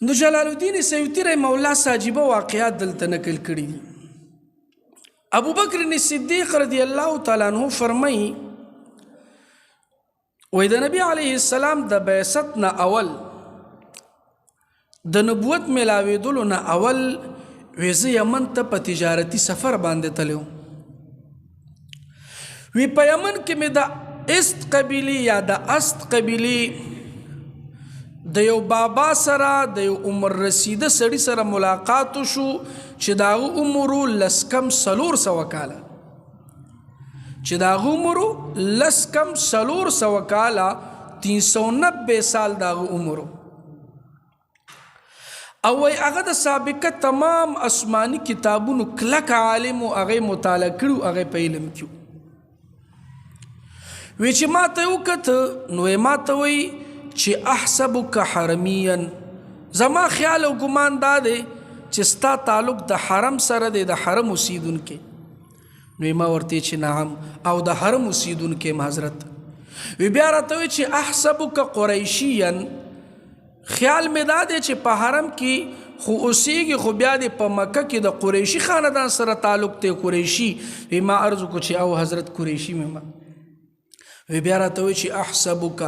نو جلال الدین سیوطي رحمه الله عجیبه واقعات دلته نقل کړي دي. ابو بکر صدیق رضی الله تعالی عنہ فرمایي وای د نبی علیه السلام د بعثت نه اول د نبوت ملاویدلو نه اول ویزه یمن ته په تجارتي سفر باندې تلو. وی په یمن کې مې د است قبیلی یا د است قبیلی د یو بابا سره د یو عمر رسیده سړي سره ملاقات شو چې داغه عمر لسکم سلور سو کاله کاله 390 سال داغه عمر او وی هغه د سابقه تمام آسمانی کتابونو کلک عالم او هغه مطالعه کړو هغه په علم کې وی چې ما ته وکړه نو ما ته وی چې احسبک حرمیا زما خیال او ګمان دا دی چې ستا تعلق د حرم سره دی د حرم اوسیدونکې نو ما ورته چې نعم او د حرم اوسیدونکې حضرت وی بیا راته وی چې احسبک قریشیا خیال می دا دی چې په حرم کې خو اوسیږي خو بیا دی په مکه کې د قریشي خاندان سره تعلق دی قریشي وی ما عرض کو چې او حضرت قریشي ما وی بیا راته وی چې احسبک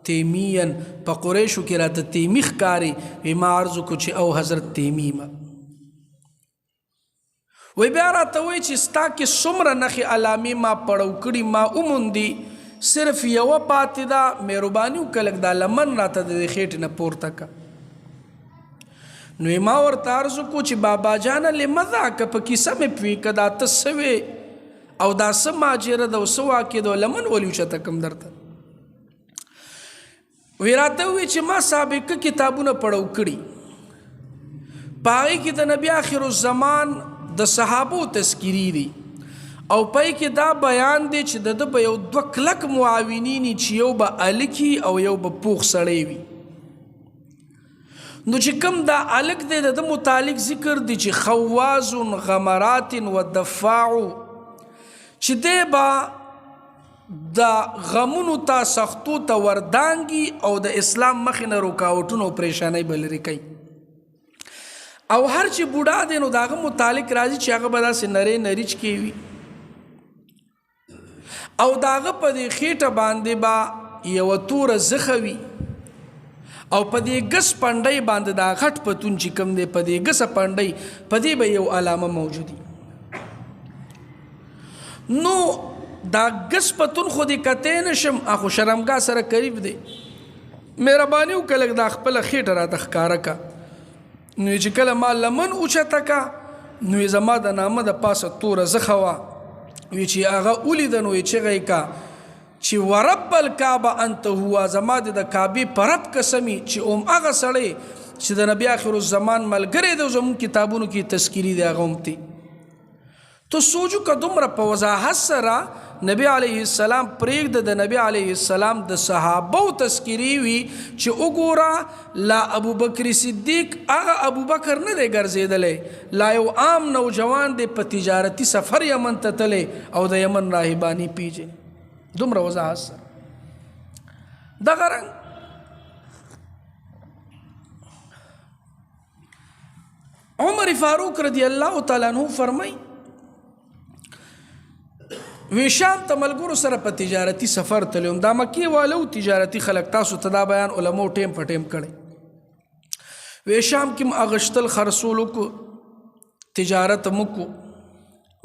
تیمیا په قریشو کې راته تیمی ښکاري وی ما عرض کو چې او حضرت تیمی ما وی بیا راته وی چې ستا کې څومره نښې علامې ما پړو کړي ما وموندي صرف یو پاتې ده مهرباني وکړه دا لمن راته د خېټې نه پورته که نو ما ورته عرض کو چې بابا جانه لمذا که په کیسه مې پوي که دا ته څه وې او دا څه ماجره ده او څه واقع ده لمن ولي اوچته کم درته وی راته وی چې ما سابقه کتابونه پړو کړي په هغې کې د نبي آخر الزمان د صحابو تذکیري دي او پای کې دا بیان دی چې د به یو دوه کلک معاونین چې یو به الکی او یو به پوخ سړی وي نو چې کوم دا الک دی د متعلق ذکر دی چې خواز غمرات و دفاع چې دی به د غمونو ته سختو ته وردانګي او د اسلام مخې نه رکاوټونه او پریشانۍ به لرې کوي او هر چې بوډا دی نو د هغه متعلق راځي چې هغه به داسې نری نریچ کې وي او داغه په دې خېټه باندې با یو توره زخه وي او په دې ګس پنډۍ باندې دا غټ پتون چې کوم دی په دې ګس پنډۍ په دې به یو علامه موجودي نو دا ګس پتون خو دې کتې نشم اخو شرمګاه سره قریب دی مهرباني وکړه دا خپله خېټه راته ښکاره که نو چې کله ما لمن اوچته که نو زما د نامه د پاسه توره زخه وه وی چې هغه ولیده نو یې چغې کا چې ورب الکعبه انت هو زما د کعبې په رب قسمي چې هغه سړی چې د نبي آخر الزمان ملګری دی زموږ کتابونو کې تذکیري دی هغه هم تی تو سوچو که دومره په وضاحت سره نبی علیه السلام پرېږده د نبی علیه السلام د صحابو تذکیري وي چې وګوره لا ابو بکر صدیق هغه ابو بکر نه دی ګرځېدلی لا یو عام نوجوان دی په تجارتي سفر یمن ته تلی او د یمن راهباني پیژني دومره وضاحت سره دغه رنګ عمر فاروق رضی الله تعالی عنہ فرمایي وی شام ته ملګرو سره په تجارتي سفر تلم دا مکی والو تجارتي خلک تاسو ته دا بیان علماء ټیم په ټیم کړي وی شام کې اغشتل خرصولو کو تجارت مکو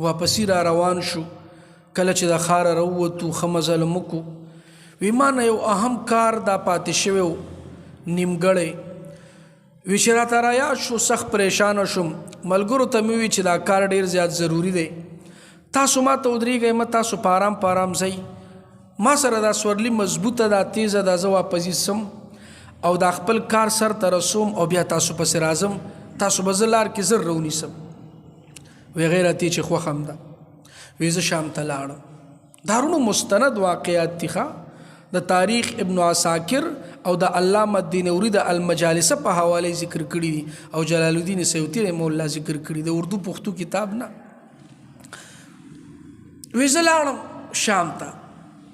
واپسی را روان شو کله چې د خار وروتو خمزل مکو وی ما نه یو اهم کار دا پاتې شوی نیمګړی وی چې راته رایا شو سخت پریشان شوم ملګرو ته مې وی چې دا کار ډیر زیات ضروری دی تاسو ما ته ودرېږئ مه تاسو په آرام په آرام ځئ ما سره دا سورلي مضبوطه دا تیزه دا زه واپسې سم او دا خپل کار سر ته رسوم او بیا تاسو پسې راځم تاسو به زه لار کې زر رونیسم وی غیرتي چې خوښ هم ده وی زه شام ته لاړم دارونو مستند واقعات دي د تاریخ ابن عساکر او د علامه دینوري د المجالس په حواله ذکر کړي دي او جلال الدین سیوطي رحمه الله ذکر کړي د اردو پښتو کتاب نه وی زه لاړم شام ته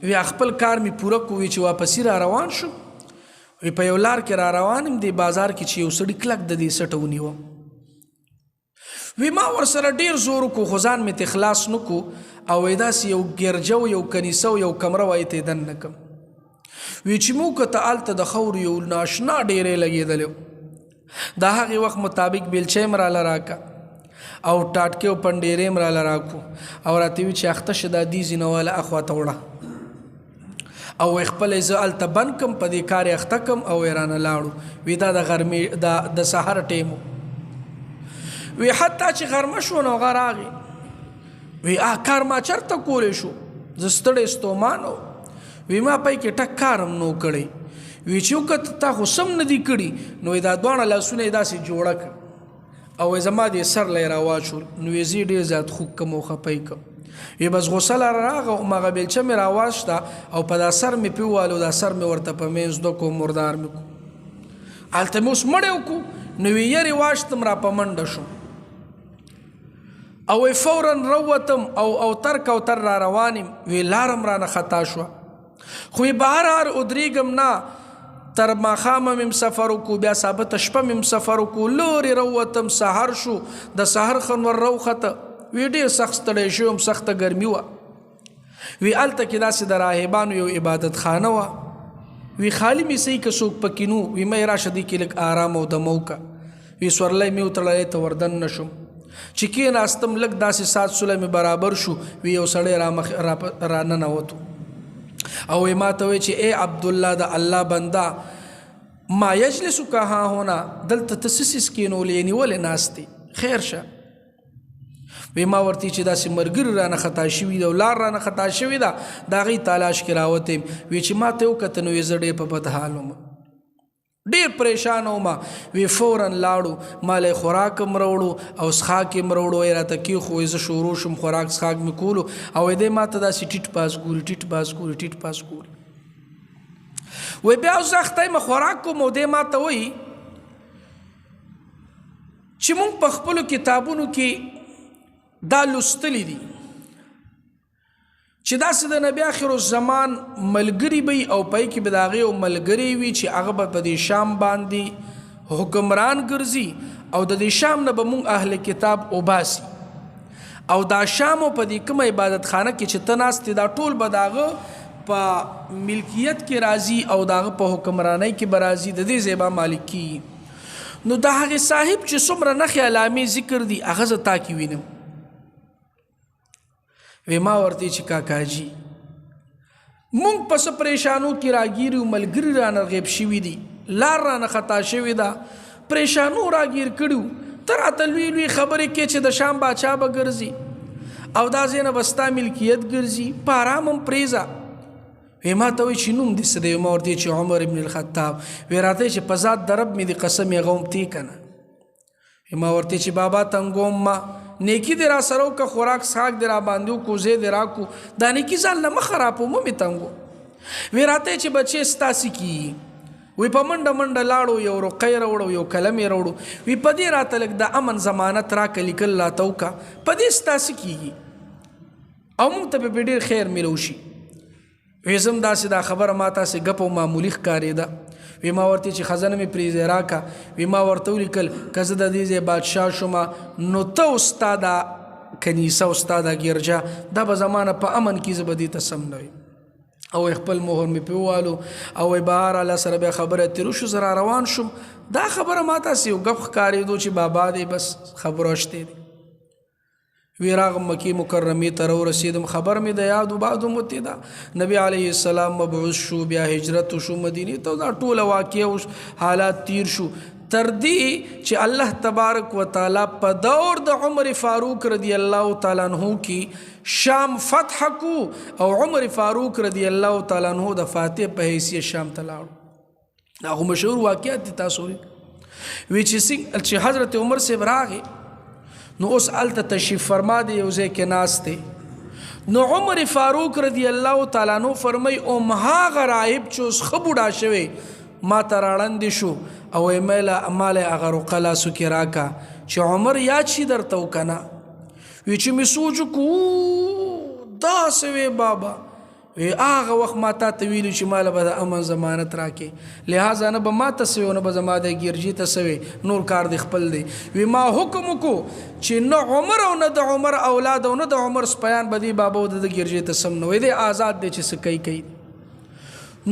وی خپل کار می پوره کو وی چې واپسی را روان شو وی په یو لار کې را روانم دی بازار کې چې یو سړي کلک د دې سټه ونیوم وی ما ورسره ډیر زور وکړو خو ځان مې خلاص نه کو او وی داسې یو ګرجه یو کنیسه یو کمره وایي ته دننه کم وی چې موږ کته هلته د خاورو یو ناشنا ډیرې لګېدلی د هغې وخت مطابق بیلچه یې م راله راکه او ټاټکې او پنډېرې م راله راکو او راته وي چې اخته شه دا دیزې نه واله اخواته وړه او خپل زه هلته بند کم په دې کار یې اخته کم او یې رانه لاړو وی دا د غرمې د سهار ټیم وی حتی چې غرمه شو نو هغه راغی وی کار ما چرته کولی شو زه ستړی ستومان وی ما پای کې ټک کارم نو کړی وی چې وکته تا خو سم نه دي کړي نو دا دواړه لاسونه یې داسې جوړه کړ او زما دې سر لی راواچول نو یې زه ډېر زیات خوږ کم او خپی کم وی بس غوسه له راغه هماغه بیلچه مې راواچته او په دا سر مې پې ووالو دا سر مې ورته په منځ دوکو مردار مې کړو هلته مې اوس مړی وکړو نو وی یرې واچتم را په منډه شوم او فورا روتم او تر را روانم وی لارم رانه خطا شوه خو بهر ادریږم نه تر ماښامه مې سفر وکړو بیا ثابته شپه مې سفر وکړو لورې روتم سهار شو د سهار خنور روخته وی ډېر سخت ستړی شوم سخته ګرمي وه وی هلته کې داسې د راهبانو یو عبادت خانه وه وی خالی مې صحیح که څوک پکې نو وی مې راشه دې کې لږ آرام او دمه وکړه وی سورلی مې وتړلی ته وردن نه شم چې کېناستم لږ داسې سات سولی مې برابر شو وی یو سړی را ننوتو او ما ته وی چې ای عبدالله د الله بنده ما یجلسک ها هنا دلته ته څه څیز کېنولې یعنې ولې ناست دی خیر شه وی ما ورته چې داسې ملګري رانه خطا شوي ده او لار رانه خطا شوې ده د هغې تلاش کې راوتیم وی چې ما ته یې وکته نو زه ډېر په بد حال وم ډېر پریشان وم وی فورا لاړو ما له خوراک م راوړو او څښاک یې م راوړو یې راته کېښو زه شروع شم خوراک څښاک مې کولو او دې ما ته داسې ټیټ پاس ګوري وی بیا اوس اختی مه خوراک کوم او دې ما ته وایي چې مونږ په خپلو کتابونو کې دا لوستلی دي چې داسې د نبی آخر الزمان ملګري به او پای کې به د هغې یو ملګری وي چې هغه به په دې شام باندې حکمران ګرځي او د دې شام نه به مونږ اهل کتاب وباسي او دا شام په دې کومه عبادت خانه کې چې ته ناست دا ټول به د هغه په ملکیت کې راځي او د هغه په حکمرانۍ کې به راځي د دې ځای به مالک کېږي نو د هغې صاحب چې څومره نښې علامې ذکر دي هغه زه تا کې وینم وی ما ورته چې کاکاجي مونږ په څه پریشانو کې راګیر یو ملګري رانه غیب شوي دي لار رانه خطا شوې ده پریشانو راګیر کړي ته راته لوی لوی خبرې کې چې د شام باچا به ګرځي او دا ځای نه به ستا ملکیت ګرځي په ارام هم پرېږځه وی ما ته وایي چې نوم دې څه دی ما ورته چې عمر ابن الخطاب وی راته چې په ذات د رب مې د قسم یې غوم تی که نه ما ورته چې بابا تنګوم ما نیکی دی را سرو که خوراک ساک دی را باندیو کوزه دی را کو دا نیکی ځان له مخه راپو مو مې تنګو وی راته چې بچې ستاسې کېږي وی په منډه منډه لاړو یو رقی راوړو یو قلم یې راوړو وی په دې راته لږ د امن ضمانت راکه لیکل راته وکړه په دې ستاسې کېږي او موږ ته به ډېر خیر میلو شي وی زم داسې دا خبره ما تاسې ګپ او معمولي ښکارېده وی ما ورته چې خزانه مې پرېږدی راکه وی ما ورته ولیکل که زه د دې ځای بادشاه شومه نو ته او ستا دا کنیسه او ستا دا ګرجه دا به زمانه په امن کې زه به دې ته سم نه وي او خپل مهر مې پې ووالو او بهر الله سره بیا خبره تېرو شو زه را روان شوم دا خبره ما تاسې یو ګپ ښکارېدو چې بابا دی بس خبره شتې دی وی راغم مکی مکرمی ته ورسېدم خبر مې د یاد و بعد متې ده نبی علیه السلام مبعوث شو بیا هجرت شو مدینې ته دا ټوله واقعه او حالات تیر شو تر دې چې الله تبارک وتعالی په دور د عمر فاروق رضی الله تعالی عنہ کې شام فتح کو او عمر فاروق رضی الله تعالی عنہ د فاتح په حیثیت شام ته لاړو دا مشهور واقعات دي تاسو وی چې حضرت عمر سے راغی نو اوس الته تشریف فرما دی یو ځای کې ناست دی نو عمر فاروق رضی الله تعالی عنہ فرمای او هغه راهب چې اوس ښه بوډا شوی ما ته راړندې شو او مال هغه رقه لاسو کې راکه چې عمر یاد شي درته وکنه وی چې مې سوچ کو داسې وی بابا وی هغه وخت ما تا ته ویلو چې ماله به د امن ضمانت راکې لہذا نه به ما ته سوی او نه به زما د ګیرجي ته سوی نور کار د خپل دی وی ما حکم وکړو چې نه عمر او نه د عمر اولاد او نه د عمر سپیان به دی بابا د ګیرجي ته سم نه وی دی آزاد دی چې څه کوي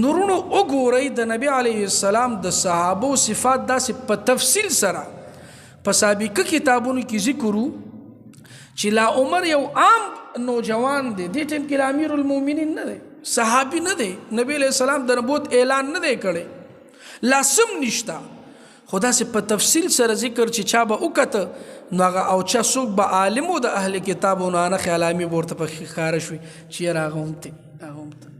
نورونو وګورئ د نبی علیه السلام د صحابو صفات داسې په تفصیل سره په سابقه کتابونو کې ذکرو چې لا عمر یو عام نوجوان دی دې ټیم کې امیر المؤمنین نه دی صحابي نه دی نبی علیہ السلام د نبوت اعلان نه دی کړی لا سم نشتا خدا سے په تفصیل سره ذکر چې چا به وکړه نو هغه او چا څوک به عالم و د اهل کتابونو نه خیالامي ورته په ښکاره شوي چې هغه هم ته